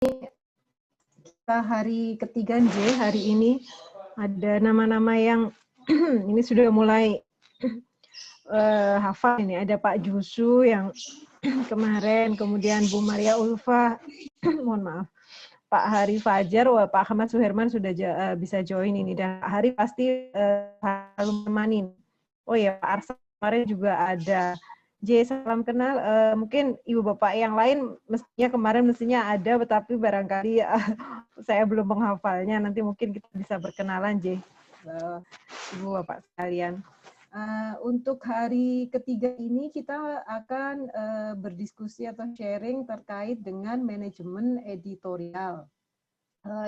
kita hari ketiga J, hari ini ada nama-nama yang ini sudah mulai hafal ini. Ada Pak Jusu yang kemarin, kemudian Bu Maria Ulfa, mohon maaf, Pak Hari Fajar, Pak Ahmad Suherman sudah bisa join ini, dan Pak Hari pasti selalu menemani. Oh ya, Pak Arsa kemarin juga ada. J, salam kenal. Mungkin ibu bapak yang lain mestinya ada, tetapi barangkali saya belum menghafalnya. Nanti mungkin kita bisa berkenalan, J, ibu bapak sekalian. Untuk hari ketiga ini kita akan berdiskusi atau sharing terkait dengan manajemen editorial.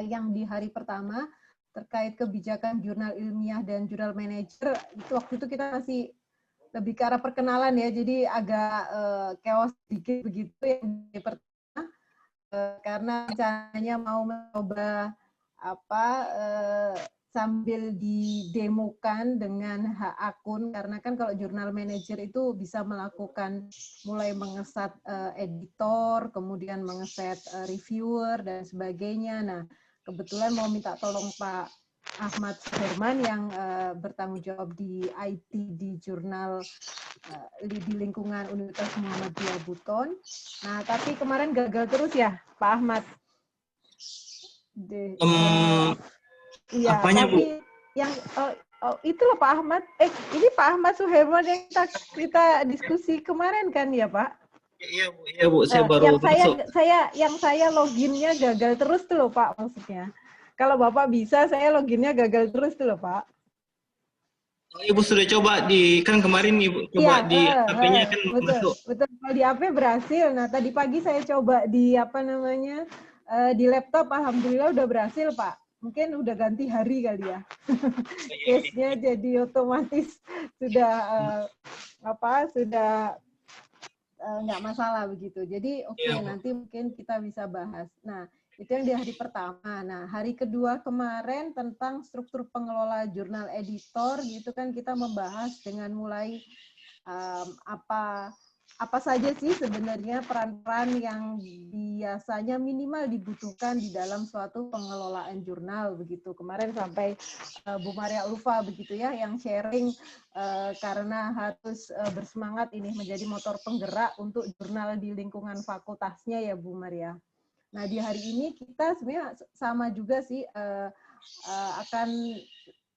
Yang di hari pertama terkait kebijakan jurnal ilmiah dan jurnal manajer, itu waktu itu kita masih lebih ke arah perkenalan ya, jadi agak chaos sedikit begitu yang di pertama, karena rencananya mau mencoba sambil didemokan dengan hak akun, karena kan kalau jurnal manager itu bisa melakukan mulai mengeset editor, kemudian mengeset reviewer dan sebagainya. Nah, kebetulan mau minta tolong Pak Ahmad Suherman yang bertanggung jawab di IT di jurnal di lingkungan Universitas Muhammadiyah Buton. Nah, tapi kemarin gagal terus ya, Pak Ahmad. Iya, apanya, tapi Bu? yang itu loh Pak Ahmad. Ini Pak Ahmad Suherman yang kita diskusi kemarin kan ya, Pak? Iya Bu, saya baru masuk. Yang saya loginnya gagal terus tuh loh Pak, maksudnya. Kalau Bapak bisa, saya loginnya gagal terus tuh loh Pak. Ibu sudah coba kan kemarin Ibu coba di HP-nya kan betul, masuk. betul. Kalau di HP berhasil. Nah, tadi pagi saya coba di di laptop, alhamdulillah udah berhasil Pak. Mungkin udah ganti hari kali ya. Case-nya jadi otomatis sudah sudah nggak masalah begitu. Jadi nanti mungkin kita bisa bahas. Nah, itu yang di hari pertama. Nah, hari kedua kemarin tentang struktur pengelola jurnal editor gitu kan, kita membahas dengan mulai apa saja sih sebenarnya peran-peran yang biasanya minimal dibutuhkan di dalam suatu pengelolaan jurnal begitu. Kemarin sampai Bu Maria Ulfa begitu ya yang sharing karena harus bersemangat ini menjadi motor penggerak untuk jurnal di lingkungan fakultasnya ya Bu Maria. Nah, di hari ini kita sebenarnya sama juga sih akan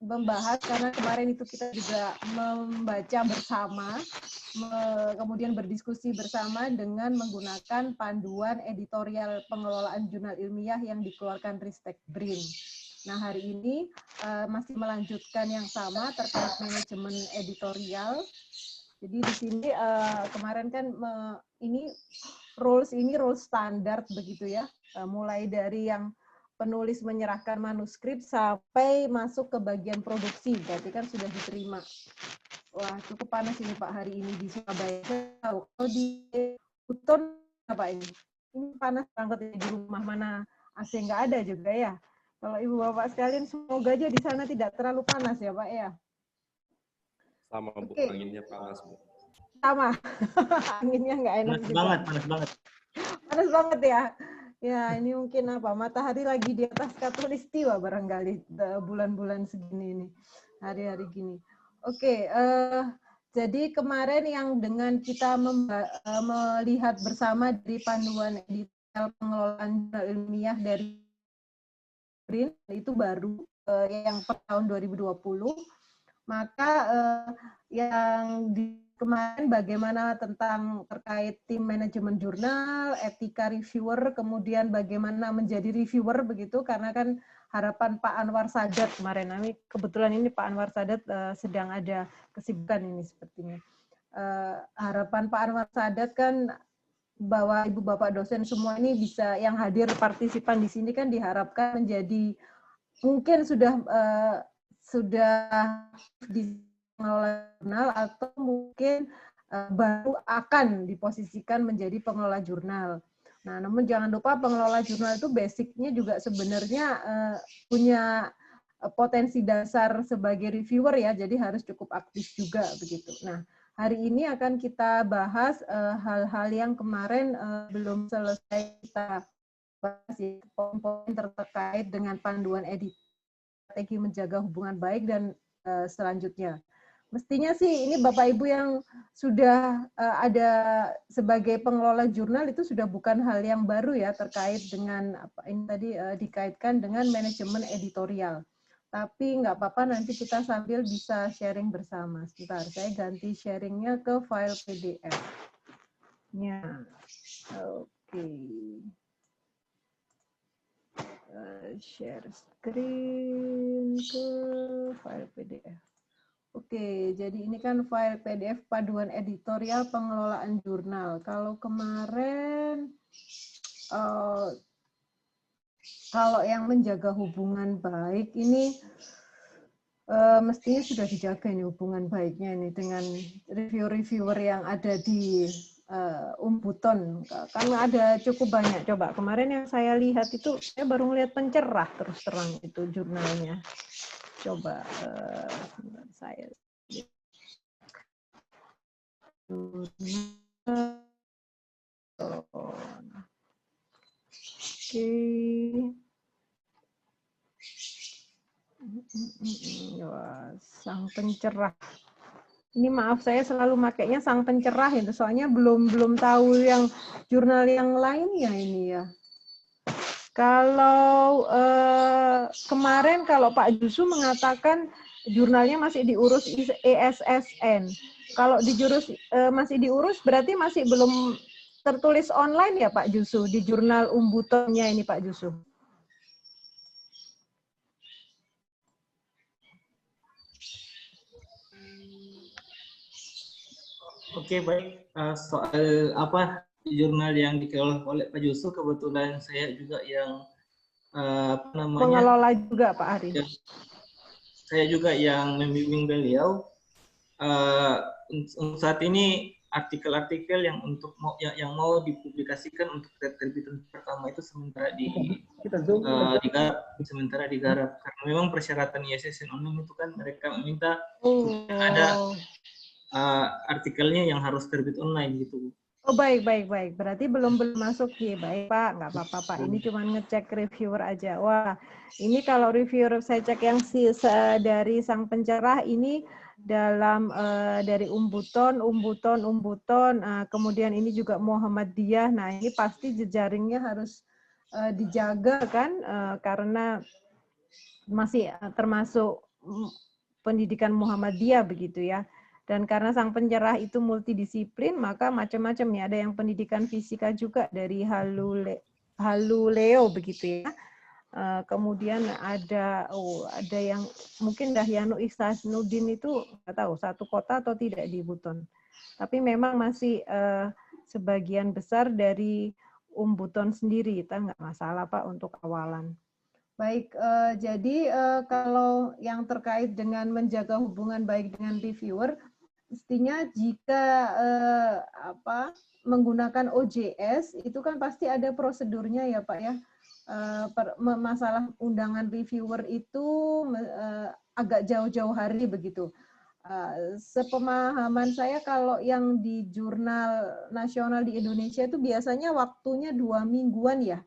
membahas, karena kemarin itu kita juga membaca bersama, kemudian berdiskusi bersama dengan menggunakan panduan editorial pengelolaan jurnal ilmiah yang dikeluarkan Ristek BRIN. Nah, hari ini masih melanjutkan yang sama terkait manajemen editorial. Jadi di sini kemarin kan ini rules standar begitu ya, mulai dari yang penulis menyerahkan manuskrip sampai masuk ke bagian produksi, berarti kan sudah diterima. Wah, cukup panas ini Pak hari ini di Surabaya. Kalau di Buton apa ini? Ini panas banget di rumah, mana AC nggak ada juga ya. Kalau Ibu Bapak sekalian semoga aja di sana tidak terlalu panas ya Pak ya. Sama Bu, anginnya panas Bu. Sama, anginnya nggak enak juga. Panas banget ya. Ya, ini mungkin matahari lagi di atas khatulistiwa barangkali bulan-bulan segini ini, hari-hari gini. Oke, jadi kemarin yang dengan kita melihat bersama dari panduan editorial pengelolaan ilmiah dari BRIN, itu baru yang per tahun 2020, maka yang kemarin bagaimana tentang terkait tim manajemen jurnal, etika reviewer, kemudian bagaimana menjadi reviewer begitu, karena kan harapan Pak Anwar Sadat kemarin. Kebetulan ini Pak Anwar Sadat sedang ada kesibukan ini sepertinya. Harapan Pak Anwar Sadat kan bahwa Ibu Bapak dosen semua ini bisa, yang hadir partisipan di sini kan diharapkan menjadi, mungkin sudah di pengelola jurnal atau mungkin baru akan diposisikan menjadi pengelola jurnal. Nah, namun jangan lupa pengelola jurnal itu basicnya juga sebenarnya punya potensi dasar sebagai reviewer ya, jadi harus cukup aktif juga begitu. Nah, hari ini akan kita bahas hal-hal yang kemarin belum selesai kita poin-poin terkait dengan panduan editor, strategi menjaga hubungan baik dan selanjutnya. Mestinya sih ini Bapak Ibu yang sudah ada sebagai pengelola jurnal itu sudah bukan hal yang baru ya terkait dengan apa ini tadi dikaitkan dengan manajemen editorial. Tapi nggak apa-apa, nanti kita sambil bisa sharing bersama. Sebentar, saya ganti sharingnya ke file PDF-nya. Oke. Share screen ke file PDF. Oke, jadi ini kan file PDF panduan editorial pengelolaan jurnal. Kalau kemarin, kalau yang menjaga hubungan baik ini mestinya sudah dijaga ini hubungan baiknya ini dengan reviewer yang ada di Umbuton. Karena ada cukup banyak. Coba kemarin yang saya lihat itu, saya baru melihat pencerah terus terang itu jurnalnya. Coba saya Oke. Wah, sang pencerah. Ini maaf saya selalu makainya sang pencerah itu, soalnya belum tahu yang jurnal yang lainnya ini ya. Kalau kemarin kalau Pak Jusu mengatakan jurnalnya masih diurus ESSN. Kalau masih diurus berarti masih belum tertulis online ya Pak Jusu di jurnal Umbutonnya ini Pak Jusu. Oke, baik. Soal apa jurnal yang dikelola oleh Pak Jusu, kebetulan saya juga yang apa namanya, pengelola juga Pak Ari. Saya juga yang membimbing beliau. Untuk saat ini artikel-artikel yang yang mau dipublikasikan untuk terbitan pertama itu sementara digarap karena memang persyaratan ISSN online itu kan mereka meminta ada artikelnya yang harus terbit online gitu. Oh baik. Berarti belum masuk ya. Baik Pak, nggak apa-apa Pak. Ini cuma ngecek reviewer aja. Wah, ini kalau reviewer saya cek yang dari sang pencerah ini dalam dari Umbuton, kemudian ini juga Muhammadiyah. Nah ini pasti jejaringnya harus dijaga kan, karena masih termasuk pendidikan Muhammadiyah begitu ya. Dan karena sang pencerah itu multidisiplin, maka macam-macam ya. Ada yang pendidikan fisika juga dari Haluleo begitu ya. Kemudian ada yang mungkin Dahyanu Ihsanuddin itu nggak tahu satu kota atau tidak di Buton. Tapi memang masih sebagian besar dari Umbuton sendiri, kita nggak masalah Pak untuk awalan. Baik, jadi kalau yang terkait dengan menjaga hubungan baik dengan reviewer, mestinya jika menggunakan OJS itu kan pasti ada prosedurnya ya Pak ya. Masalah undangan reviewer itu agak jauh-jauh hari begitu. Sepemahaman saya kalau yang di jurnal nasional di Indonesia itu biasanya waktunya 2 mingguan ya.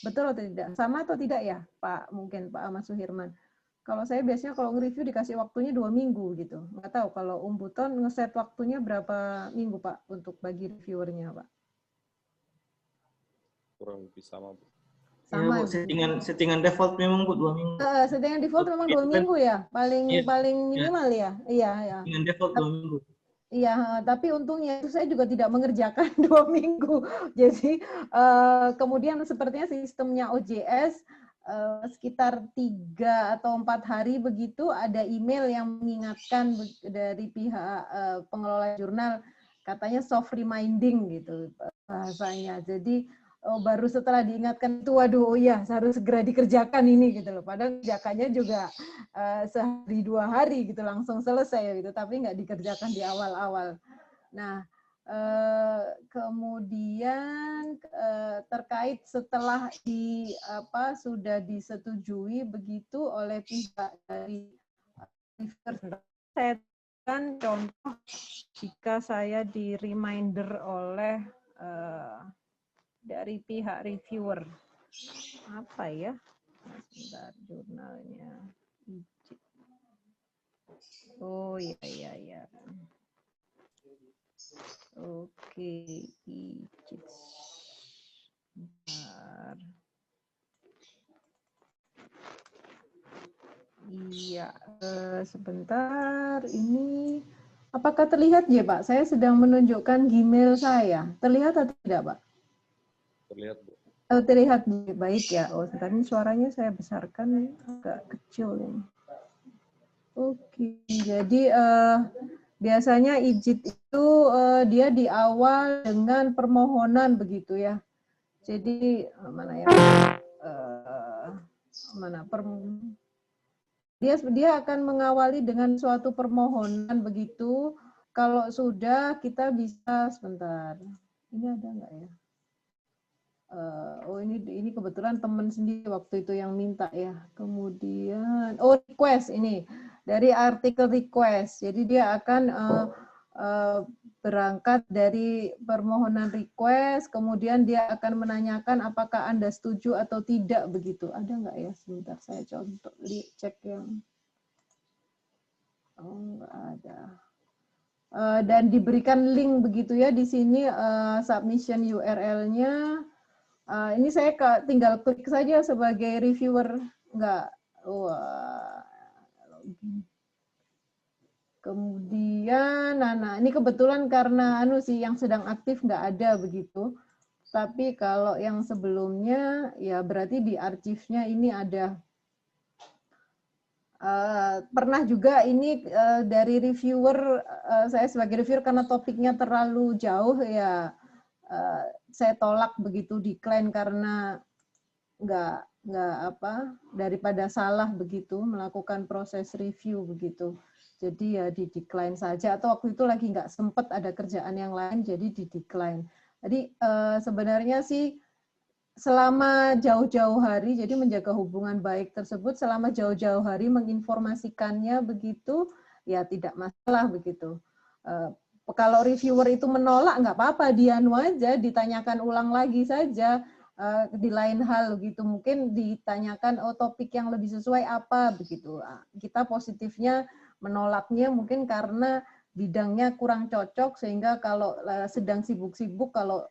Betul atau tidak? Sama atau tidak ya Pak, mungkin Pak Ahmad Suhirman? Kalau saya biasanya kalau nge-review dikasih waktunya 2 minggu gitu. Nggak tahu kalau Umbuton ngeset waktunya berapa minggu Pak untuk bagi reviewernya Pak? Kurang lebih sama Bu. Sama. Ya, Bu, settingan default memang Bu 2 minggu. Settingan default memang 2 minggu ya? Paling minimal ya? Iya. Settingan default 2 minggu. Iya, tapi untungnya itu saya juga tidak mengerjakan 2 minggu. Jadi kemudian sepertinya sistemnya OJS sekitar 3 atau 4 hari begitu ada email yang mengingatkan dari pihak pengelola jurnal, katanya soft reminding gitu bahasanya. Jadi baru setelah diingatkan itu, waduh, iya harus segera dikerjakan ini gitu loh. Padahal kerjakannya juga sehari 2 hari gitu langsung selesai gitu, tapi nggak dikerjakan di awal-awal. Nah, kemudian terkait setelah sudah disetujui begitu oleh pihak dari saya kan contoh jika saya di reminder oleh dari pihak reviewer. apa ya? Sebentar, jurnalnya. Oh iya. Oke, bentar. Iya, sebentar. Ini apakah terlihat ya, Pak? Saya sedang menunjukkan Gmail saya. Terlihat atau tidak, Pak? Terlihat, Bu. Oh, terlihat baik ya. Oh, sebentar, ini suaranya saya besarkan agak kecil ini. Oke, jadi biasanya ijid itu dia di awal dengan permohonan begitu ya. Jadi mana ya? Dia akan mengawali dengan suatu permohonan begitu. Kalau sudah kita bisa sebentar. Ini ada nggak ya? Oh ini kebetulan teman sendiri waktu itu yang minta ya. Kemudian request ini dari artikel request. Jadi dia akan berangkat dari permohonan request, kemudian dia akan menanyakan apakah Anda setuju atau tidak begitu. Ada nggak ya? Sebentar saya contoh cek yang nggak ada. Dan diberikan link begitu ya di sini submission URL-nya. Ini saya tinggal klik saja sebagai reviewer, enggak. Kemudian, nah ini kebetulan karena yang sedang aktif nggak ada begitu. Tapi kalau yang sebelumnya, ya berarti di arsipnya ini ada. Pernah juga ini dari reviewer, saya sebagai reviewer karena topiknya terlalu jauh ya. Saya tolak begitu, decline karena nggak daripada salah begitu melakukan proses review begitu. Jadi ya di decline saja, atau waktu itu lagi nggak sempat ada kerjaan yang lain jadi di decline. Jadi sebenarnya sih selama jauh-jauh hari, jadi menjaga hubungan baik tersebut selama jauh-jauh hari menginformasikannya begitu ya tidak masalah begitu. Kalau reviewer itu menolak nggak apa-apa, dia aja ditanyakan ulang lagi saja di lain hal gitu, mungkin ditanyakan topik yang lebih sesuai apa begitu. Kita positifnya menolaknya mungkin karena bidangnya kurang cocok, sehingga kalau sedang sibuk-sibuk, kalau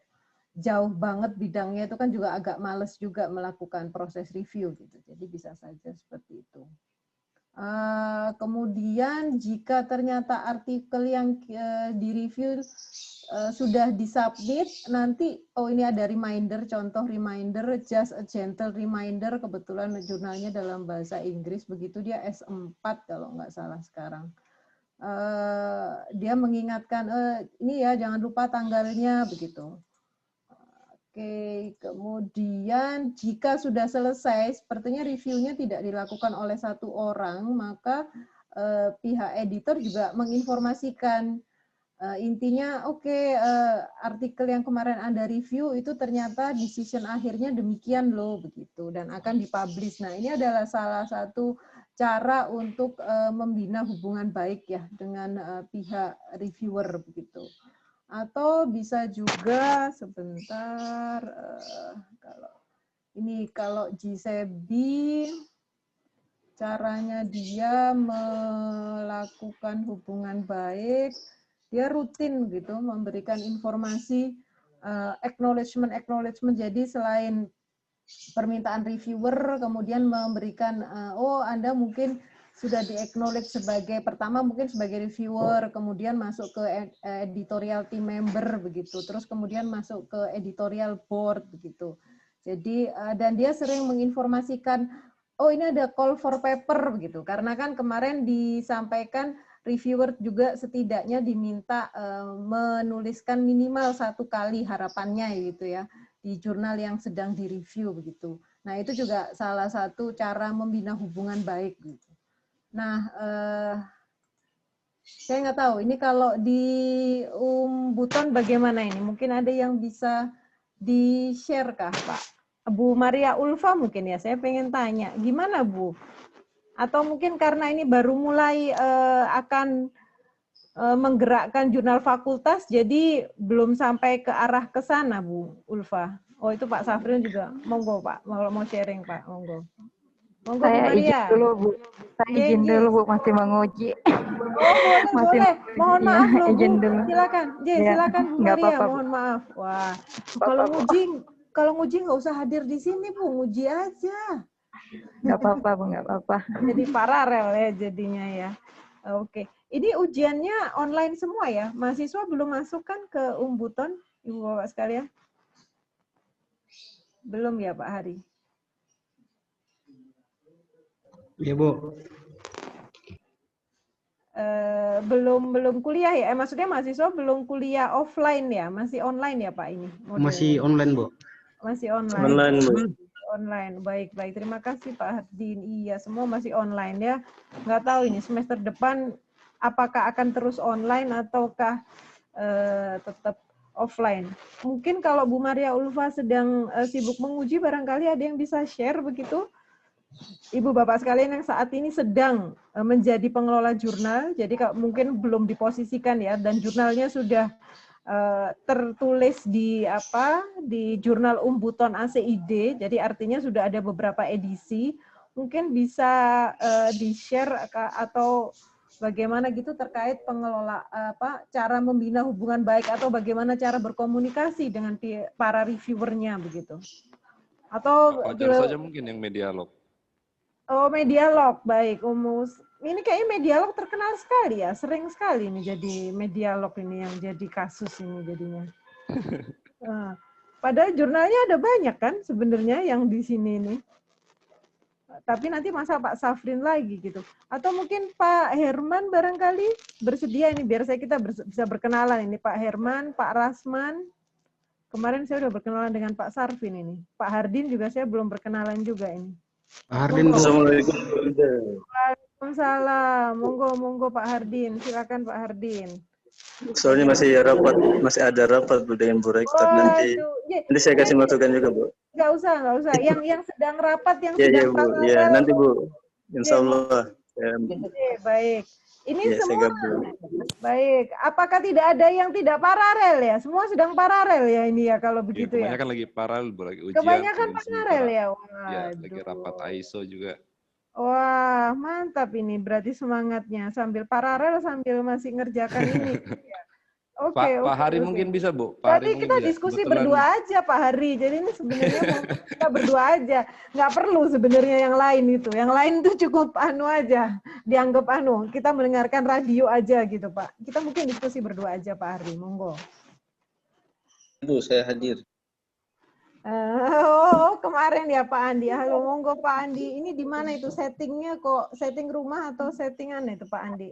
jauh banget bidangnya itu kan juga agak males juga melakukan proses review gitu. Jadi bisa saja seperti itu. Kemudian jika ternyata artikel yang direview sudah disubmit, nanti ini ada reminder, contoh reminder, just a gentle reminder, kebetulan jurnalnya dalam bahasa Inggris begitu, dia S4 kalau nggak salah sekarang. Dia mengingatkan ini ya jangan lupa tanggalnya begitu. Oke, kemudian jika sudah selesai, sepertinya reviewnya tidak dilakukan oleh satu orang, maka pihak editor juga menginformasikan intinya, artikel yang kemarin Anda review itu ternyata decision akhirnya demikian loh begitu, dan akan dipublish. Nah, ini adalah salah satu cara untuk membina hubungan baik ya dengan pihak reviewer begitu. Atau bisa juga sebentar kalau GCB caranya dia melakukan hubungan baik, dia rutin gitu memberikan informasi acknowledgement. Jadi selain permintaan reviewer kemudian memberikan Anda mungkin sudah di-acknowledge sebagai pertama mungkin sebagai reviewer, kemudian masuk ke editorial team member begitu, terus kemudian masuk ke editorial board begitu. Jadi dan dia sering menginformasikan ini ada call for paper begitu, karena kan kemarin disampaikan reviewer juga setidaknya diminta menuliskan minimal 1 kali harapannya gitu ya di jurnal yang sedang direview begitu. Nah, itu juga salah satu cara membina hubungan baik gitu. Nah, saya nggak tahu ini kalau di Buton bagaimana ini? Mungkin ada yang bisa di-share kah, Pak? Bu Maria Ulfa mungkin ya, saya pengen tanya, gimana Bu? Atau mungkin karena ini baru mulai akan menggerakkan jurnal fakultas, jadi belum sampai ke arah ke sana, Bu Ulfa. Oh, itu Pak Safrin juga. Monggo, Pak. Mau sharing, Pak. Monggo. Monggo, Bu Saya izin Maria. dulu, Bu. Saya izin J. dulu, Bu. Masih menguji. Oh, boleh, Masih boleh. Mohon ya, maaf loh, Bu. izin dulu. Silakan. J, Ya, silakan Bu nggak Maria. apa-apa, Bu. Mohon maaf. Wah, Apa-apa, Bu. kalau nguji nggak usah hadir di sini, Bu. Nguji aja. Nggak apa-apa, Bu. Nggak apa-apa. Jadi paralel ya jadinya ya. Oke. Ini ujiannya online semua ya? Mahasiswa belum masuk kan ke Umbuton, Ibu Bapak sekalian? Belum ya, Pak Hari? Iya, Bu. Belum kuliah ya? Maksudnya mahasiswa belum kuliah offline ya? Masih online ya, Pak ini? Modelnya? Masih online, Bu. Masih online. Online, Bu. Online. Baik. Terima kasih Pak Hardin. Iya, semua masih online ya. Nggak tahu ini semester depan apakah akan terus online ataukah tetap offline. Mungkin kalau Bu Maria Ulfa sedang sibuk menguji, barangkali ada yang bisa share begitu. Ibu Bapak sekalian yang saat ini sedang menjadi pengelola jurnal, jadi mungkin belum diposisikan ya, dan jurnalnya sudah tertulis di jurnal Umbuton ACID, jadi artinya sudah ada beberapa edisi, mungkin bisa di-share atau bagaimana gitu terkait pengelola cara membina hubungan baik atau bagaimana cara berkomunikasi dengan para reviewernya begitu. Atau Fajar saja mungkin yang Medialog. Oh, Medialog, baik. Ini kayaknya Medialog terkenal sekali ya, sering sekali ini jadi Medialog ini yang jadi kasus ini jadinya. Padahal jurnalnya ada banyak kan sebenarnya yang di sini ini. Tapi nanti masa Pak Safrin lagi gitu. Atau mungkin Pak Herman barangkali bersedia ini biar kita bisa berkenalan ini Pak Herman, Pak Rasman. Kemarin saya udah berkenalan dengan Pak Sarvin ini. Pak Hardin juga saya belum berkenalan juga ini. Pak Hardin, Bu. Assalamualaikum. Waalaikumsalam. Monggo Pak Hardin. Silakan Pak Hardin. Soalnya masih ada rapat Bu dengan Bu Rektor. Nanti saya kasih masukan juga, Bu. Nggak usah. Yang sedang rapat, yang Ya, sedang Bu. Ya, nanti Bu. Insya Allah. Baik. Ini ya, semua baik. Apakah tidak ada yang tidak paralel ya? Semua sedang paralel ya ini ya kalau begitu ya. Kebanyakan lagi paralel, lagi ujian. Kebanyakan paralel ya. Ya, lagi rapat ISO juga. Wah, mantap ini. Berarti semangatnya sambil paralel sambil masih ngerjakan ini. Oke. Pak Hari mungkin bisa, Bu. Berarti kita diskusi berdua aja, Pak Hari. Jadi ini sebenarnya kita berdua aja. Nggak perlu sebenarnya yang lain itu. Yang lain itu cukup aja. Dianggap kita mendengarkan radio aja gitu, Pak. Kita mungkin diskusi berdua aja, Pak Hari. Monggo. Bu, saya hadir. Kemarin ya Pak Andi. Halo, monggo Pak Andi. Ini di mana itu settingnya kok? Setting rumah atau settingan itu Pak Andi?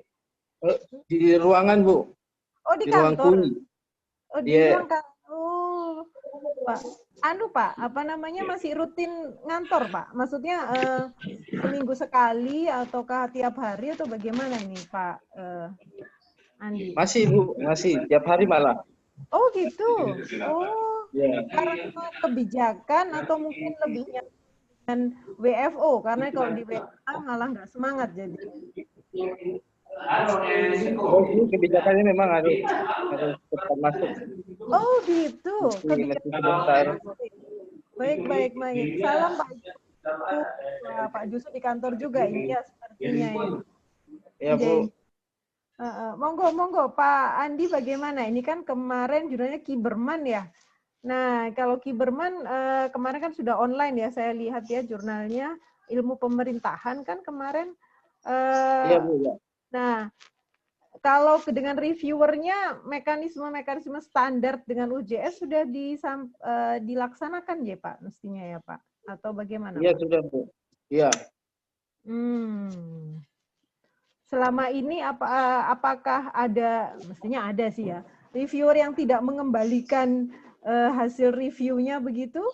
Di ruangan, Bu. Oh, di kantor. Oh, di ruang kantor. Pak. Pak, apa namanya masih rutin ngantor, Pak? Maksudnya seminggu sekali ataukah tiap hari atau bagaimana ini, Pak Andi? Masih, Bu. Masih. Tiap hari malah. Oh, gitu. Oh, karena kebijakan atau mungkin lebihnya dengan WFO, karena kalau di WFO malah nggak semangat jadi. Kebijakannya memang harus cepat masuk. Oh gitu. Kebijakan. Baik. Salam Pak Jusuf di kantor juga ini ya sepertinya ya. Ya Bu. Monggo Pak Andi bagaimana? Ini kan kemarin judulnya Kiberman ya. Nah kalau Kiberman kemarin kan sudah online ya. Saya lihat ya jurnalnya ilmu pemerintahan kan kemarin. Iya Bu ya. Nah, kalau dengan reviewernya mekanisme standar dengan UJS sudah dilaksanakan ya Pak, mestinya ya Pak, atau bagaimana? Iya sudah Bu. Iya. Selama ini apakah ada, mestinya ada sih ya, reviewer yang tidak mengembalikan hasil reviewnya begitu?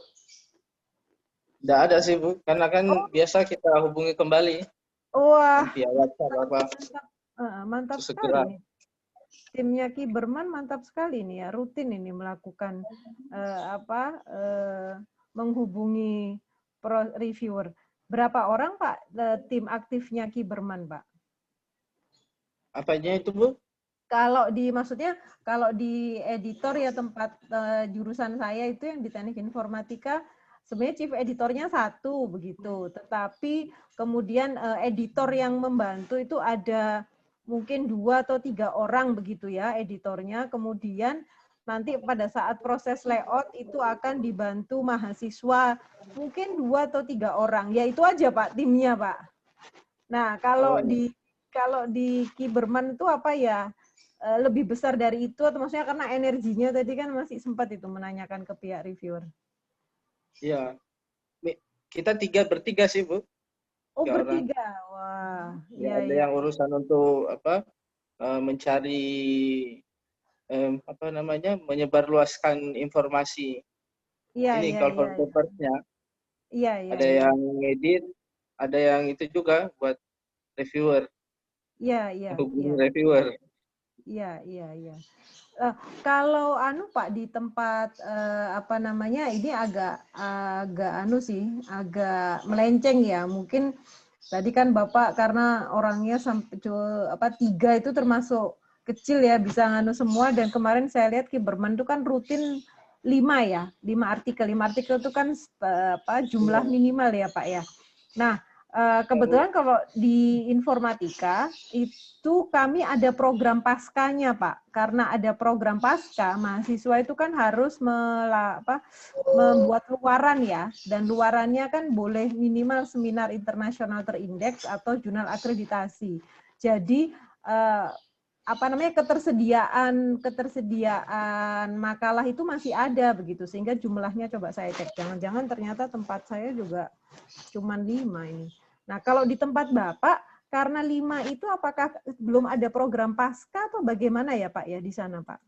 Tidak ada sih Bu, karena kan biasa kita hubungi kembali. Wah, via WhatsApp apa. Mantap sekali. Timnya Kiberman mantap sekali nih ya, rutin ini melakukan menghubungi reviewer. Berapa orang Pak tim aktifnya Kiberman Pak? Apanya itu Bu? maksudnya kalau di editor ya tempat jurusan saya itu yang di teknik informatika sebenarnya chief editornya satu begitu, tetapi kemudian editor yang membantu itu ada mungkin 2 atau 3 orang begitu ya editornya, kemudian nanti pada saat proses layout itu akan dibantu mahasiswa mungkin 2 atau 3 orang, ya itu aja Pak timnya Pak. Nah kalau di Kiberman itu apa ya? Lebih besar dari itu atau maksudnya karena energinya tadi kan masih sempat itu menanyakan ke pihak reviewer. Iya. Kita bertiga sih, Bu. Oh, 3 orang. bertiga. Wah. Ya, ada yang urusan untuk mencari menyebarluaskan informasi. Ini call for papers-nya. Iya. Ada yang ngedit, ada yang itu juga buat reviewer. Iya. Reviewer. Iya. Kalau Pak di tempat ini agak melenceng ya. Mungkin tadi kan Bapak karena orangnya sampai 3 itu termasuk kecil ya, bisa semua, dan kemarin saya lihat Kiberman itu kan rutin 5 ya, 5 artikel. 5 artikel itu kan jumlah minimal ya Pak ya. Nah, kebetulan kalau di informatika itu kami ada program paskanya Pak. Karena ada program pasca, mahasiswa itu kan harus membuat luaran ya. Dan luarannya kan boleh minimal seminar internasional terindeks atau jurnal akreditasi. Jadi ketersediaan makalah itu masih ada begitu, sehingga jumlahnya coba saya cek. Jangan-jangan ternyata tempat saya juga cuma 5 ini. Nah, kalau di tempat Bapak, karena 5 itu apakah belum ada program pasca atau bagaimana ya Pak ya di sana Pak?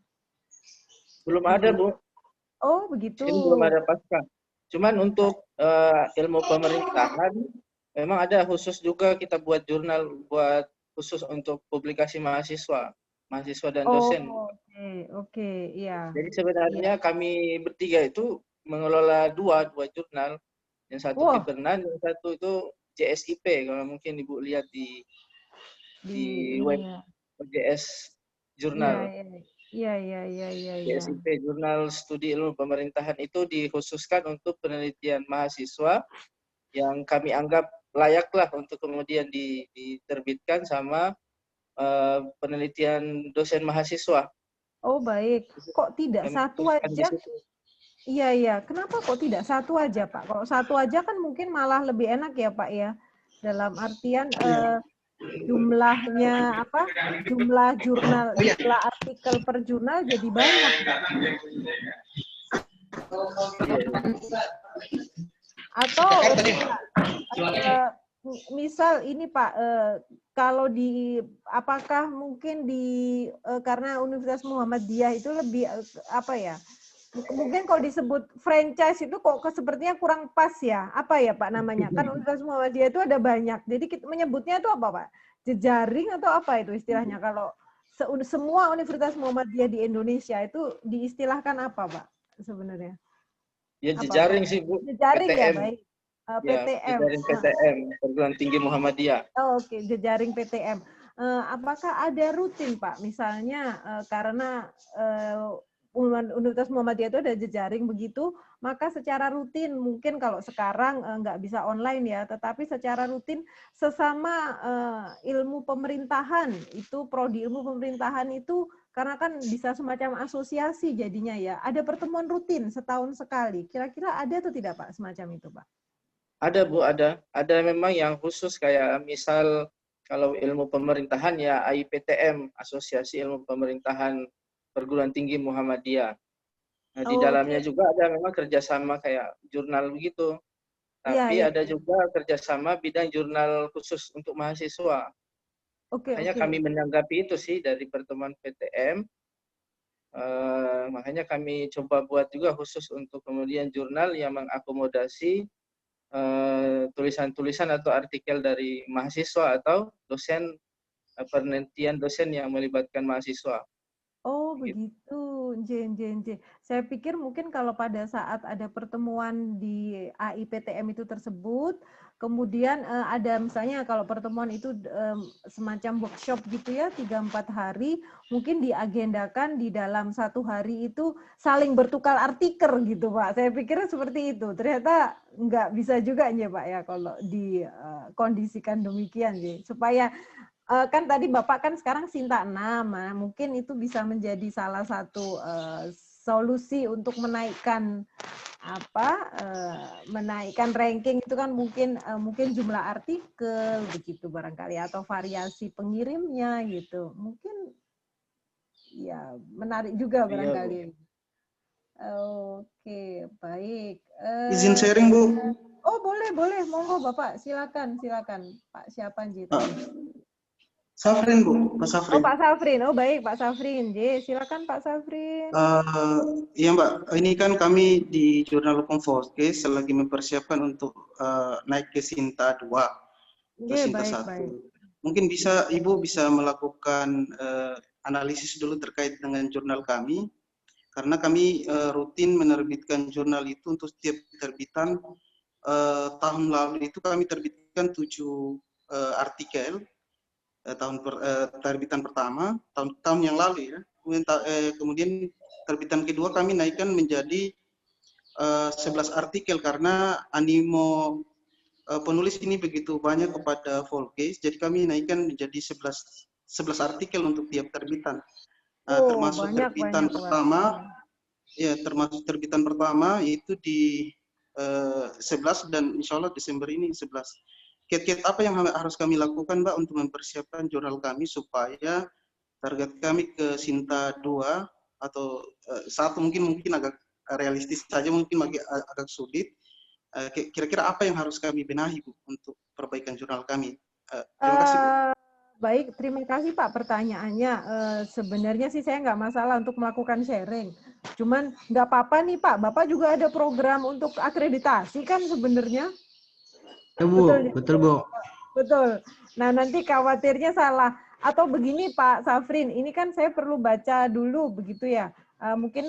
Belum ada, Bu. Oh, begitu. Ini belum ada pasca. Cuman untuk ilmu pemerintahan, memang ada khusus juga kita buat jurnal khusus untuk publikasi mahasiswa dan dosen. Oke, iya. Jadi sebenarnya kami bertiga itu mengelola dua jurnal. Yang satu Kiberman, yang satu itu JSIP, kalau mungkin Ibu lihat di web JS Jurnal. Iya. JSIP, Jurnal Studi Ilmu Pemerintahan, itu dikhususkan untuk penelitian mahasiswa yang kami anggap layaklah untuk kemudian diterbitkan sama penelitian dosen mahasiswa. Oh, baik. Kok tidak satu aja? Iya. Kenapa kok tidak satu aja, Pak? Kalau satu aja kan mungkin malah lebih enak ya, Pak ya. Dalam artian jumlahnya jumlah jurnal, jumlah artikel per jurnal jadi banyak. Atau misal ini Pak, kalau apakah mungkin karena Universitas Muhammadiyah itu lebih mungkin kalau disebut franchise itu kok sepertinya kurang pas ya. Apa ya Pak namanya? Kan Universitas Muhammadiyah itu ada banyak. Jadi kita menyebutnya itu apa Pak? Jejaring atau apa itu istilahnya? Kalau semua Universitas Muhammadiyah di Indonesia itu diistilahkan apa Pak sebenarnya? Ya jejaring sih Bu. Jejaring PTM. Ya baik. PTM. Ya, jejaring PTM, Perguruan Tinggi Muhammadiyah. Oke, jejaring PTM. Apakah ada rutin Pak? Misalnya karena Universitas Muhammadiyah itu ada jejaring begitu, maka secara rutin, mungkin kalau sekarang nggak bisa online ya, tetapi secara rutin sesama ilmu pemerintahan, itu prodi ilmu pemerintahan itu, karena kan bisa semacam asosiasi jadinya ya, ada pertemuan rutin setahun sekali. Kira-kira ada atau tidak Pak semacam itu Pak? Ada Bu, ada. Ada memang yang khusus kayak misal kalau ilmu pemerintahan ya AIPTM, Asosiasi Ilmu Pemerintahan Perguruan Tinggi Muhammadiyah. Nah, di dalamnya juga ada memang kerjasama kayak jurnal begitu. Tapi ada juga kerjasama bidang jurnal khusus untuk mahasiswa. Hanya kami menanggapi itu sih dari pertemuan PTM. Makanya kami coba buat juga khusus untuk kemudian jurnal yang mengakomodasi tulisan-tulisan atau artikel dari mahasiswa atau dosen, penelitian dosen yang melibatkan mahasiswa. Oh begitu. Nje. Saya pikir mungkin kalau pada saat ada pertemuan di AIPTM itu tersebut, kemudian ada misalnya kalau pertemuan itu semacam workshop gitu ya, 3-4 hari, mungkin diagendakan di dalam 1 hari itu saling bertukar artikel gitu Pak. Saya pikir seperti itu. Ternyata nggak bisa juga ya Pak ya kalau dikondisikan demikian ya. Supaya kan tadi Bapak kan sekarang Sinta 6, mungkin itu bisa menjadi salah satu solusi untuk menaikkan menaikkan ranking itu kan mungkin jumlah artikel begitu barangkali atau variasi pengirimnya gitu. Mungkin ya menarik juga barangkali. Oke, baik. Izin sharing, Bu. Oh, boleh. Monggo Bapak, silakan. Pak siapa Nji tadi? Safrin, Bu. Pak Safrin. Oh, Pak Safrin. Oh, baik, Pak Safrin. Silakan Pak Safrin. Iya, Mbak. Ini kan kami di Jurnal Hukum Volkes lagi mempersiapkan untuk naik ke Sinta 2 atau Sinta 1. Mungkin Ibu bisa melakukan analisis dulu terkait dengan jurnal kami, karena kami rutin menerbitkan jurnal itu untuk setiap terbitan. Tahun lalu itu kami terbitkan 7 artikel. Terbitan pertama tahun yang lalu ya, kemudian terbitan kedua kami naikkan menjadi 11 artikel karena animo penulis ini begitu banyak kepada Volkes, jadi kami naikkan menjadi 11 artikel untuk tiap terbitan. Termasuk terbitan pertama ya, termasuk terbitan pertama itu di 11 dan insya Allah Desember ini 11. Kiat-kiat apa yang harus kami lakukan, Mbak, untuk mempersiapkan jurnal kami supaya target kami ke Sinta 2 atau 1 mungkin agak realistis saja, mungkin agak sulit. Kira-kira apa yang harus kami benahi, Bu, untuk perbaikan jurnal kami? Terima kasih, Bu. Baik, terima kasih Pak pertanyaannya. Sebenarnya sih saya nggak masalah untuk melakukan sharing. Cuman nggak apa-apa nih Pak, Bapak juga ada program untuk akreditasi kan sebenarnya? Ya, Bu. Betul, Bu. Betul. Nah, nanti khawatirnya salah. Atau begini Pak Safrin, ini kan saya perlu baca dulu begitu ya. Mungkin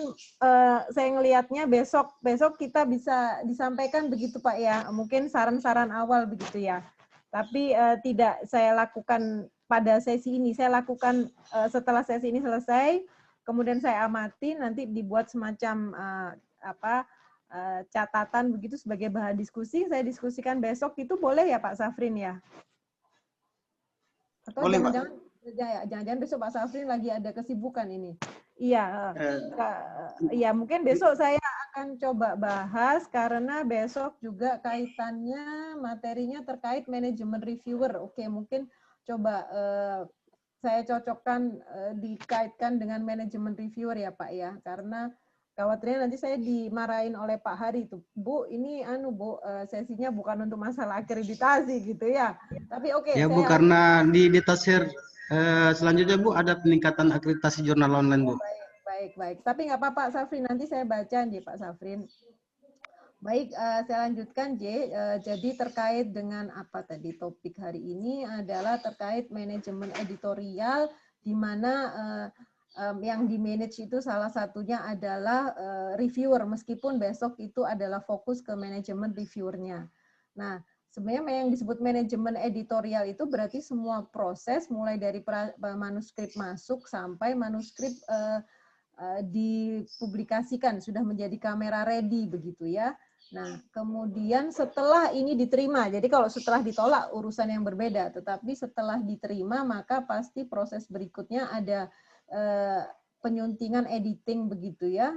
saya ngelihatnya besok kita bisa disampaikan begitu Pak ya. Mungkin saran-saran awal begitu ya. Tapi tidak saya lakukan pada sesi ini. Saya lakukan setelah sesi ini selesai, kemudian saya amati, nanti dibuat semacam catatan begitu sebagai bahan diskusi. Saya diskusikan besok, itu boleh ya Pak Safrin ya? Atau jangan-jangan besok Pak Safrin lagi ada kesibukan ini. Iya, ya mungkin besok saya akan coba bahas karena besok juga kaitannya materinya terkait manajemen reviewer. Oke, mungkin coba saya cocokkan dikaitkan dengan manajemen reviewer ya Pak ya, karena khawatirnya nanti saya dimarahin oleh Pak Hari itu, Bu, ini Bu, sesinya bukan untuk masalah akreditasi gitu ya. Tapi oke. Ya Bu, karena di tasir selanjutnya Bu ada peningkatan akreditasi jurnal online Bu. Baik. Tapi nggak apa-apa Safrin, nanti saya baca J Pak Safrin. Baik, saya lanjutkan J. Jadi terkait dengan apa tadi topik hari ini adalah terkait manajemen editorial, di mana yang di manage itu salah satunya adalah reviewer, meskipun besok itu adalah fokus ke manajemen reviewernya. Nah, sebenarnya yang disebut manajemen editorial itu berarti semua proses mulai dari manuskrip masuk sampai manuskrip dipublikasikan, sudah menjadi kamera ready begitu ya. Nah, kemudian setelah ini diterima, jadi kalau setelah ditolak urusan yang berbeda, tetapi setelah diterima maka pasti proses berikutnya ada penyuntingan editing begitu ya.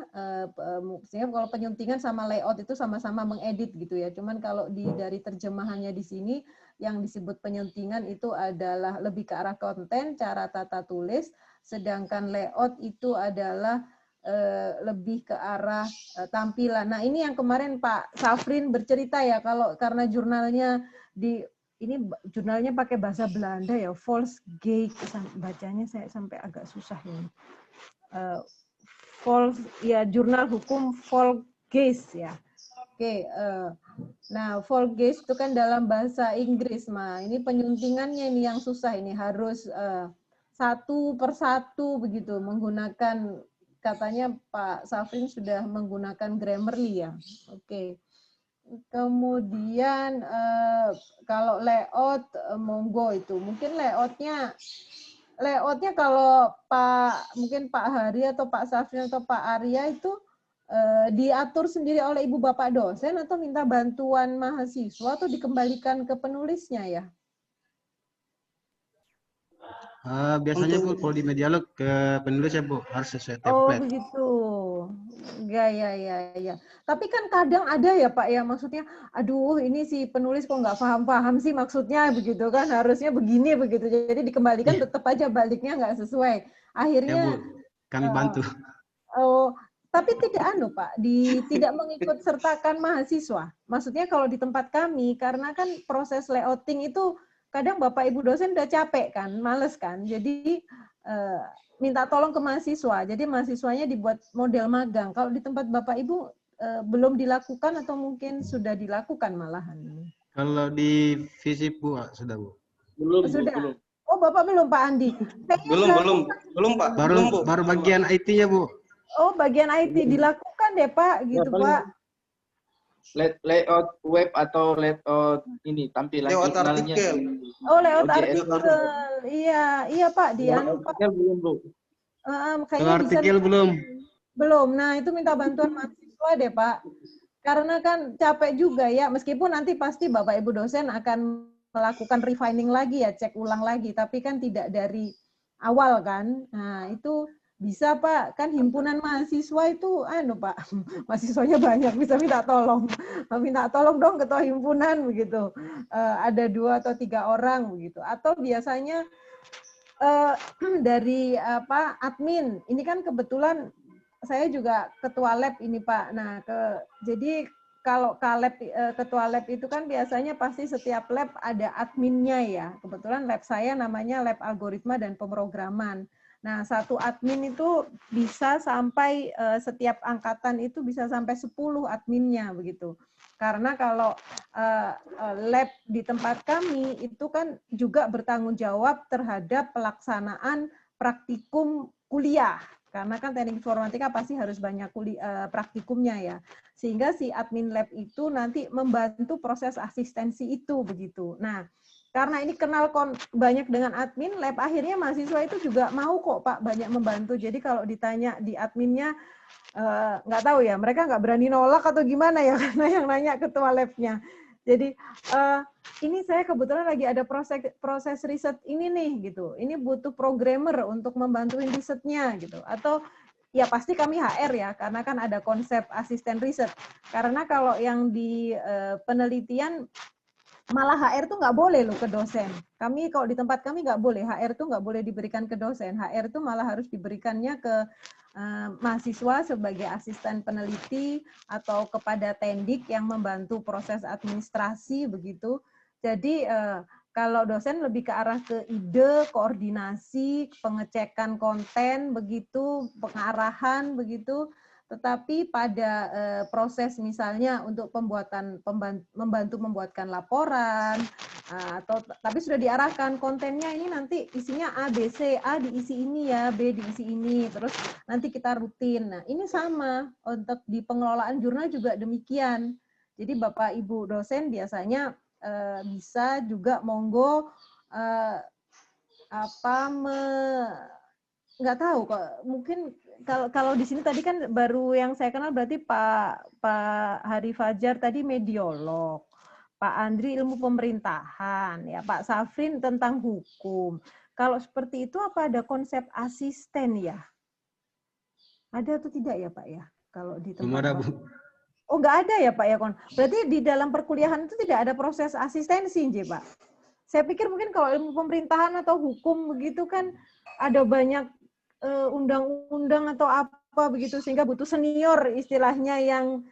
Maksudnya kalau penyuntingan sama layout itu sama-sama mengedit gitu ya. Cuman kalau dari terjemahannya di sini yang disebut penyuntingan itu adalah lebih ke arah konten, cara tata tulis, sedangkan layout itu adalah lebih ke arah tampilan. Nah, ini yang kemarin Pak Safrin bercerita ya, kalau karena jurnalnya ini jurnalnya pakai bahasa Belanda ya, Volksgate, bacanya saya sampai agak susah ini. Jurnal hukum Volksgate ya. Oke, nah Volksgate itu kan dalam bahasa Inggris, ini penyuntingannya ini yang susah, ini harus satu persatu begitu menggunakan, katanya Pak Safrin sudah menggunakan Grammarly ya. Oke. Kemudian kalau layout monggo itu mungkin layoutnya kalau mungkin Pak Hari atau Pak Safrin atau Pak Arya itu diatur sendiri oleh Ibu Bapak dosen atau minta bantuan mahasiswa atau dikembalikan ke penulisnya ya? Biasanya Bu, kalau di Medialog ke penulis ya Bu, harus sesuai Oh template. begitu. Ya. Tapi kan kadang ada ya Pak ya, maksudnya, aduh ini si penulis kok nggak paham-paham sih maksudnya begitu kan, harusnya begini begitu. Jadi dikembalikan tetap aja baliknya nggak sesuai. Ya Akhirnya, Bu, kami bantu. tapi tidak Pak, tidak mengikut sertakan mahasiswa. Maksudnya kalau di tempat kami, karena kan proses layouting itu kadang Bapak Ibu dosen udah capek kan, males kan. Jadi minta tolong ke mahasiswa. Jadi mahasiswanya dibuat model magang. Kalau di tempat Bapak Ibu belum dilakukan atau mungkin sudah dilakukan malahan. Kalau di FISIP Bu, sudah Bu. Belum, Sudah. belum. Oh Bapak belum Pak Andi. Belum Pak. Baru bagian IT-nya Bu. Oh bagian IT dilakukan deh Pak, gitu Pak. Layout web atau layout ini tampilan Lewat iklannya. artikel. Oh lewat OJS. artikel. Iya Pak, Pak. Artikel belum, Bu. Kalau Kayaknya artikel bisa. belum. Nah, itu minta bantuan mahasiswa deh, Pak. Karena kan capek juga ya, meskipun nanti pasti Bapak Ibu dosen akan melakukan refining lagi ya, cek ulang lagi, tapi kan tidak dari awal kan. Nah, itu bisa Pak, kan himpunan mahasiswa itu Pak, mahasiswanya banyak, bisa minta tolong. Minta tolong dong ketua himpunan begitu. Ada 2 atau 3 orang begitu. Atau biasanya dari admin. Ini kan kebetulan saya juga ketua lab ini Pak. Nah, jadi kalau ketua lab itu kan biasanya pasti setiap lab ada adminnya ya. Kebetulan lab saya namanya lab algoritma dan pemrograman. Nah, satu admin itu bisa sampai setiap angkatan itu bisa sampai 10 adminnya begitu. Karena kalau lab di tempat kami itu kan juga bertanggung jawab terhadap pelaksanaan praktikum kuliah. Karena kan teknik informatika pasti harus banyak praktikumnya ya. Sehingga si admin lab itu nanti membantu proses asistensi itu begitu. Nah, karena ini kenal banyak dengan admin lab, akhirnya mahasiswa itu juga mau kok Pak banyak membantu. Jadi kalau ditanya di adminnya, nggak tahu ya, mereka nggak berani nolak atau gimana ya, karena yang nanya ketua labnya. Jadi ini saya kebetulan lagi ada proses riset ini nih gitu. Ini butuh programmer untuk membantuin risetnya gitu. Atau ya pasti kami HR ya, karena kan ada konsep asisten riset. Karena kalau yang di penelitian malah HR tuh nggak boleh loh ke dosen. Kami kalau di tempat kami nggak boleh, HR tuh nggak boleh diberikan ke dosen. HR tuh malah harus diberikannya ke mahasiswa sebagai asisten peneliti atau kepada tendik yang membantu proses administrasi begitu. Jadi kalau dosen lebih ke arah ke ide, koordinasi, pengecekan konten begitu, pengarahan begitu. Tetapi pada proses misalnya untuk membantu membuatkan laporan, tapi sudah diarahkan kontennya ini nanti isinya A, B, C, A diisi ini ya, B diisi ini, terus nanti kita rutin. Nah ini sama, untuk di pengelolaan jurnal juga demikian. Jadi Bapak Ibu dosen biasanya bisa juga monggo nggak tahu kok, mungkin kalau di sini tadi kan baru yang saya kenal berarti Pak Hari Fajar tadi mediolog, Pak Andri ilmu pemerintahan, ya Pak Safrin tentang hukum. Kalau seperti itu apa ada konsep asisten ya? Ada atau tidak ya Pak ya? Kalau di tempat Ada, Bu. Oh nggak ada ya Pak ya kon. Berarti di dalam perkuliahan itu tidak ada proses asistensi Pak. Saya pikir mungkin kalau ilmu pemerintahan atau hukum begitu kan ada banyak undang-undang atau apa begitu sehingga butuh senior istilahnya yang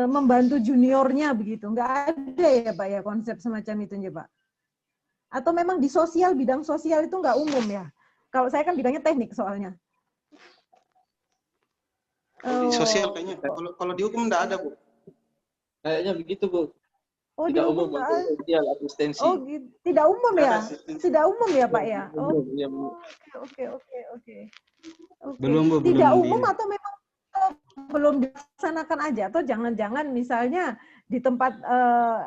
membantu juniornya begitu. Nggak ada ya Pak ya konsep semacam itu Pak. Atau memang di sosial, bidang sosial itu nggak umum ya. Kalau saya kan bidangnya teknik soalnya. Di sosial kayaknya. Kalau di hukum nggak ada Bu. Kayaknya begitu Bu. Oh, Tidak di umum umum untuk remedial asistensi. Oh, gitu. Tidak umum Tidak ya? ada asistensi. Tidak umum ya, Pak ya? Oh, Umum, ya, Bu. oke. Oke. Belum, Bu, Tidak belum umum di- atau memang belum dilaksanakan aja, atau jangan-jangan misalnya di tempat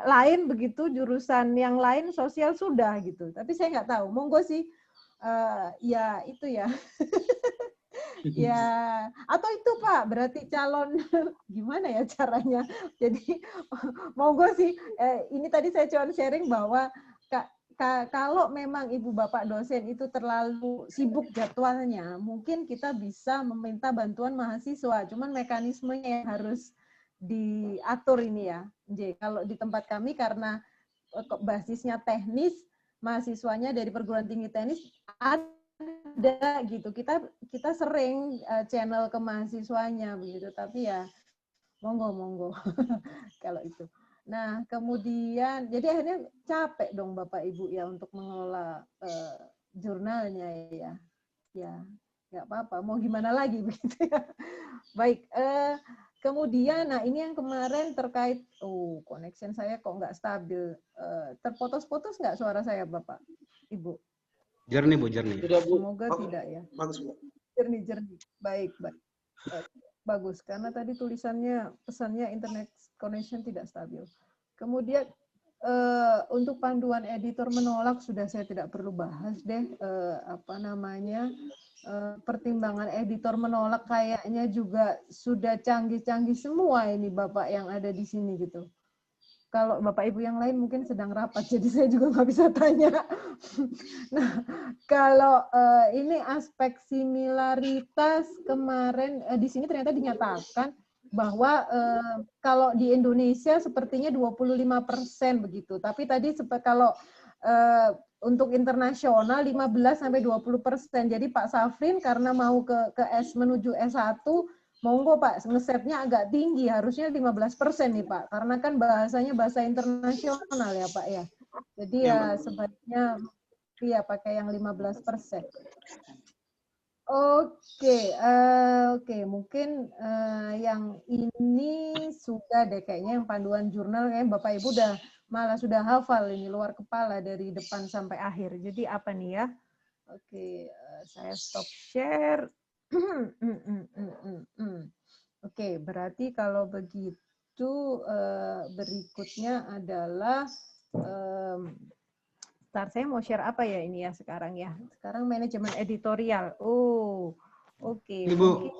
lain begitu, jurusan yang lain sosial sudah gitu. Tapi saya nggak tahu. Monggo sih, ya itu ya. Ya, atau itu Pak, berarti calon gimana ya caranya? Jadi monggo sih, ini tadi saya cuma sharing bahwa kalau memang ibu bapak dosen itu terlalu sibuk jadwalnya, mungkin kita bisa meminta bantuan mahasiswa. Cuman mekanismenya yang harus diatur ini ya. Jadi kalau di tempat kami karena basisnya teknis, mahasiswanya dari perguruan tinggi teknis ada gitu. Kita sering channel ke mahasiswanya begitu. Tapi ya monggo kalau itu. Nah, kemudian, jadi akhirnya capek dong Bapak Ibu ya untuk mengelola jurnalnya ya. Ya, nggak apa-apa. Mau gimana lagi begitu ya. Baik, kemudian, nah ini yang kemarin terkait, connection saya kok nggak stabil. Terputus-putus nggak suara saya Bapak, Ibu? Jernih, Bu, jernih. Sudah, Bu. Semoga tidak ya. Bagus, Bu. Jernih. Baik. Bagus, karena tadi tulisannya, pesannya internet connection tidak stabil. Kemudian untuk panduan editor menolak sudah saya tidak perlu bahas deh, pertimbangan editor menolak kayaknya juga sudah canggih-canggih semua ini Bapak yang ada di sini gitu. Kalau Bapak Ibu yang lain mungkin sedang rapat, jadi saya juga nggak bisa tanya. Nah, kalau ini aspek similaritas kemarin di sini ternyata dinyatakan bahwa kalau di Indonesia sepertinya 25% begitu. Tapi tadi kalau untuk internasional 15-20%. Jadi Pak Safrin karena mau ke menuju S1, monggo Pak, ngesetnya agak tinggi, harusnya 15% nih Pak, karena kan bahasanya bahasa internasional ya Pak ya. Jadi ya sebaiknya ya pakai yang 15%. Oke, mungkin yang ini sudah deh kayaknya yang panduan jurnal kayaknya Bapak Ibu malah sudah hafal ini luar kepala dari depan sampai akhir. Jadi apa nih ya? Oke, saya stop share. Oke, berarti kalau begitu berikutnya adalah saya mau share apa ya ini ya sekarang ya. Sekarang manajemen editorial. Oke. Ibu,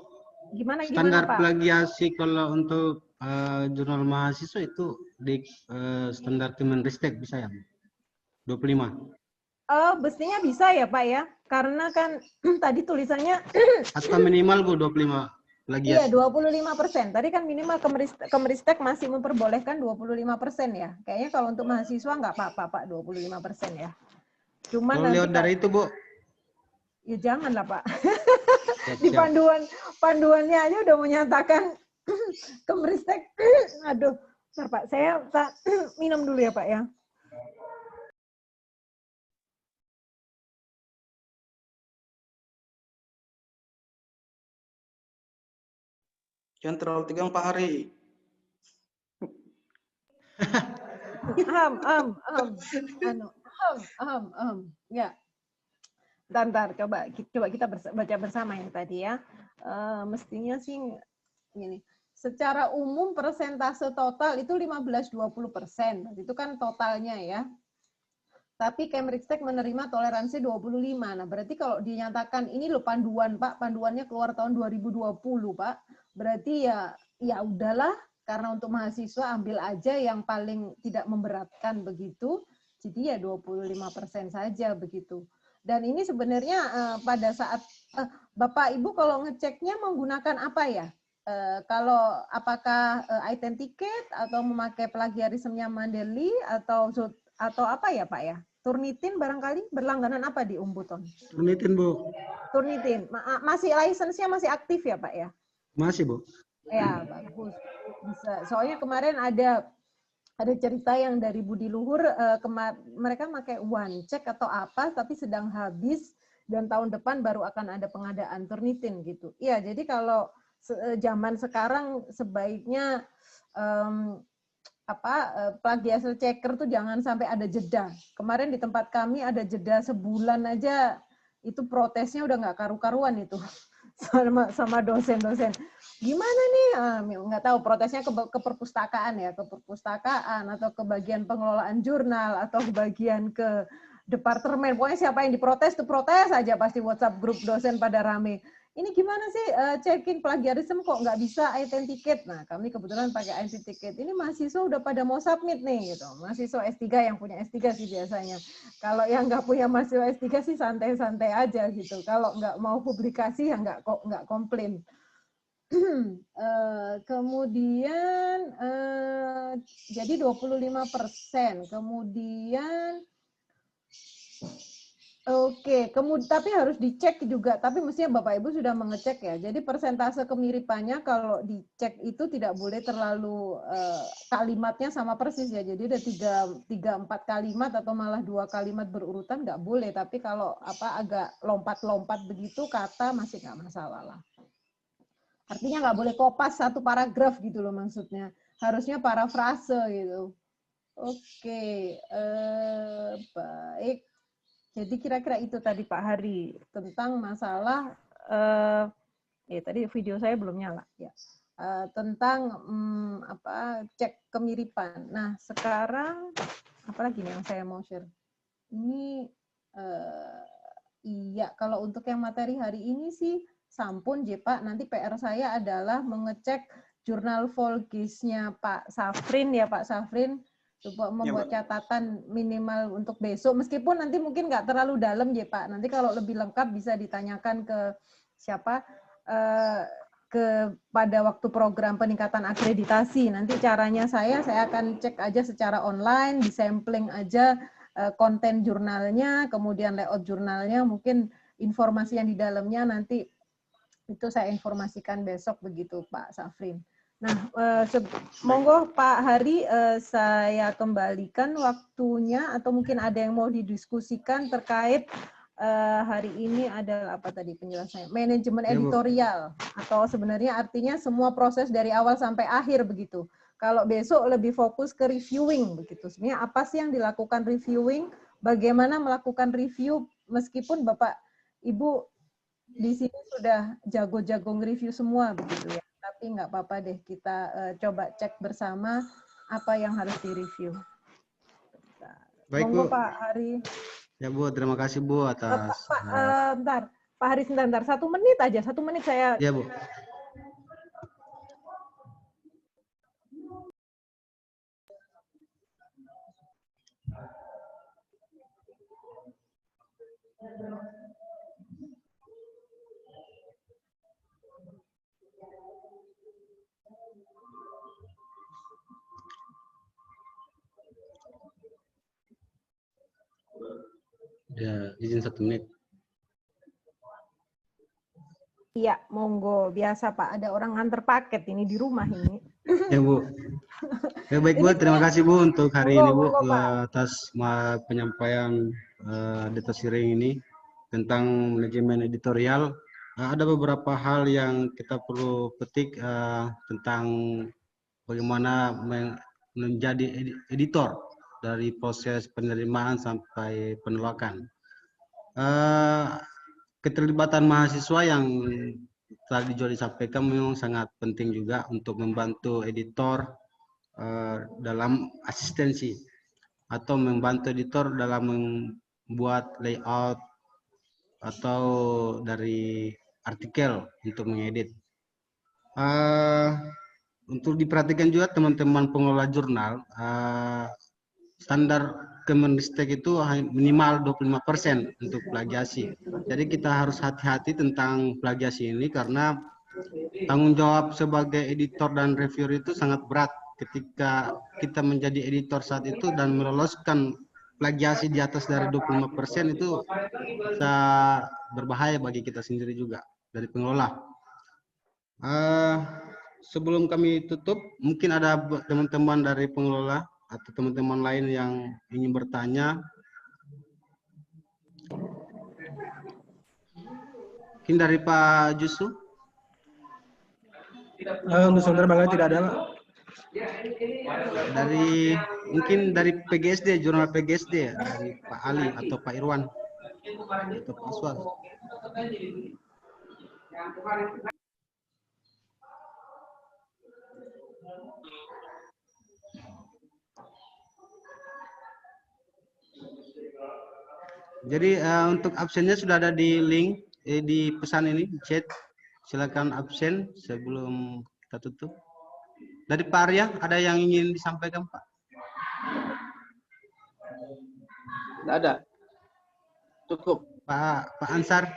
Gimana standar Pak? plagiasi kalau untuk jurnal mahasiswa itu di standar Kemenristek bisa ya? 25. Mestinya bisa ya Pak ya, karena kan tadi tulisannya atau minimal Bu 25 plagiasi. Iya 25%. Tadi kan minimal Kemenristek masih memperbolehkan 25% ya. Kayaknya kalau untuk mahasiswa nggak apa-apa Pak 25% ya. Cuman kalau lewat dari itu Bu? Ya janganlah Pak. Siap. Di panduannya aja udah menyatakan Kemenristek. Aduh, bentar Pak, saya minum dulu ya Pak ya. Jangan terlalu tegang Pak Hari. Ya. Bentar, coba kita baca bersama yang tadi ya. Mestinya sih gini. Secara umum persentase total itu 15-20%. Itu kan totalnya ya. Tapi Kemenristek menerima toleransi 25. Nah, berarti kalau dinyatakan ini loh panduan, Pak, panduannya keluar tahun 2020, Pak. Berarti ya udahlah, karena untuk mahasiswa ambil aja yang paling tidak memberatkan begitu. Jadi ya 25% saja begitu. Dan ini sebenarnya pada saat Bapak Ibu kalau ngeceknya menggunakan apa ya? Kalau apakah iThenticate atau memakai plagiarismenya Mendeley atau apa ya Pak ya? Turnitin barangkali berlangganan apa di Umbuton? Turnitin Bu. Turnitin. Masih license-nya masih aktif ya Pak ya? Masih Bu. Ya bagus. Bisa. Soalnya kemarin ada cerita yang dari Budi Luhur, mereka pakai OneCheck atau apa, tapi sedang habis dan tahun depan baru akan ada pengadaan Turnitin gitu. Iya, jadi kalau zaman sekarang sebaiknya plagiasi checker tuh jangan sampai ada jeda. Kemarin di tempat kami ada jeda sebulan aja, itu protesnya udah nggak karu-karuan itu sama dosen-dosen. Gimana nih? Nggak tahu protesnya ke perpustakaan ya, ke perpustakaan atau ke bagian pengelolaan jurnal atau ke bagian ke departemen. Pokoknya siapa yang diprotes tuh protes aja pasti WhatsApp grup dosen pada rame. Ini gimana sih checking plagiarism kok nggak bisa authenticate? Nah, kami kebetulan pakai authenticate. Ini mahasiswa udah pada mau submit nih, gitu. Mahasiswa S3 yang punya S3 sih biasanya. Kalau yang nggak punya mahasiswa S3 sih santai-santai aja gitu. Kalau nggak mau publikasi ya nggak komplain. Kemudian jadi 25%. Kemudian oke, tapi harus dicek juga. Tapi mestinya Bapak Ibu sudah mengecek ya. Jadi persentase kemiripannya kalau dicek itu tidak boleh terlalu kalimatnya sama persis ya. Jadi ada 3-4 kalimat atau malah 2 kalimat berurutan nggak boleh. Tapi kalau agak lompat-lompat begitu kata masih nggak masalah lah. Artinya nggak boleh kopas satu paragraf gitu loh maksudnya. Harusnya parafrase gitu. Oke, baik. Jadi kira-kira itu tadi Pak Hari tentang masalah tadi video saya belum nyala ya. Tentang cek kemiripan. Nah, sekarang apalagi nih yang saya mau share? Ini iya kalau untuk yang materi hari ini sih sampun J Pak. Nanti PR saya adalah mengecek jurnal Volkisnya Pak Safrin ya Pak Safrin. Coba membuat catatan minimal untuk besok, meskipun nanti mungkin nggak terlalu dalam ya Pak. Nanti kalau lebih lengkap bisa ditanyakan ke siapa, pada waktu program peningkatan akreditasi. Nanti caranya saya akan cek aja secara online, disampling aja konten jurnalnya, kemudian layout jurnalnya, mungkin informasi yang di dalamnya nanti itu saya informasikan besok begitu Pak Safrin. Nah, monggo Pak Hari, saya kembalikan waktunya atau mungkin ada yang mau didiskusikan terkait hari ini adalah apa tadi penjelasannya? Manajemen editorial atau sebenarnya artinya semua proses dari awal sampai akhir begitu. Kalau besok lebih fokus ke reviewing begitu. Sebenarnya apa sih yang dilakukan reviewing? Bagaimana melakukan review meskipun Bapak Ibu di sini sudah jago-jago nge-review semua begitu ya. Tapi nggak apa-apa deh, kita coba cek bersama apa yang harus direview. Baik, monggo Bu. Pak Hari. Ya Bu, terima kasih Bu atas. Bentar, Pak Hari sebentar, 1 menit aja, 1 menit saya. Ya Bu. Ya, izin 1 menit. Iya, monggo. Biasa Pak, ada orang nganter paket ini di rumah ini. Ya Bu. Ya baik Bu, terima kasih Bu untuk hari ini Bu atas penyampaian data sharing ini tentang manajemen editorial. Ada beberapa hal yang kita perlu petik tentang bagaimana menjadi editor dari proses penerimaan sampai penolakan. Keterlibatan mahasiswa yang tadi juga disampaikan memang sangat penting juga untuk membantu editor dalam asistensi atau membantu editor dalam membuat layout atau dari artikel untuk mengedit. Untuk diperhatikan juga teman-teman pengelola jurnal, standar Kemenristek itu minimal 25% untuk plagiasi. Jadi kita harus hati-hati tentang plagiasi ini karena tanggung jawab sebagai editor dan reviewer itu sangat berat ketika kita menjadi editor saat itu dan meloloskan plagiasi di atas dari 25% itu bisa berbahaya bagi kita sendiri juga dari pengelola. Sebelum kami tutup, mungkin ada teman-teman dari pengelola atau teman-teman lain yang ingin bertanya. Mungkin dari Pak Jusu? Untuk sementara bangga tidak ada. Dari mungkin dari PGSD, jurnal PGSD, dari Pak Ali atau Pak Irwan atau Pak Aswal. Jadi untuk absennya sudah ada di link di pesan ini di chat. Silakan absen sebelum kita tutup. Dari Pak Arya ada yang ingin disampaikan Pak? Tidak ada. Cukup. Pak Ansar?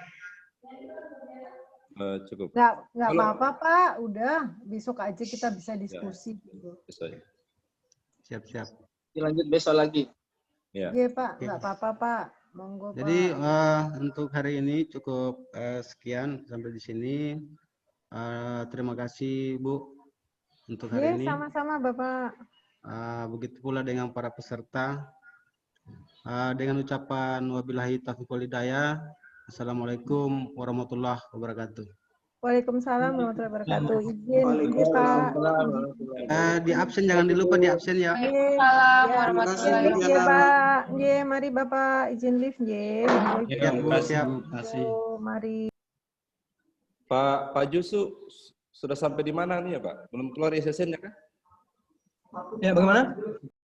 Cukup. Nggak apa-apa Pak, udah besok aja kita bisa diskusi. Siap-siap. Dilanjut besok lagi. Iya Pak, nggak apa-apa Pak. Monggo Jadi Pak. untuk hari ini cukup sekian sampai di sini. Terima kasih Bu untuk hari ini. Sama-sama Bapak. Begitu pula dengan para peserta. Dengan ucapan wabillahi taufiq wal hidayah. Assalamualaikum warahmatullahi wabarakatuh. Waalaikumsalam warahmatullahi wabarakatuh. Izin Pak. Di absen jangan dilupa di absen ya. Waalaikumsalam warahmatullahi wabarakatuh. Pak. Mari Bapak izin lift Terima kasih. Mari. Pak Jusu sudah sampai di mana nih ya Pak? Belum keluar SSN-nya kah? Ya, bagaimana?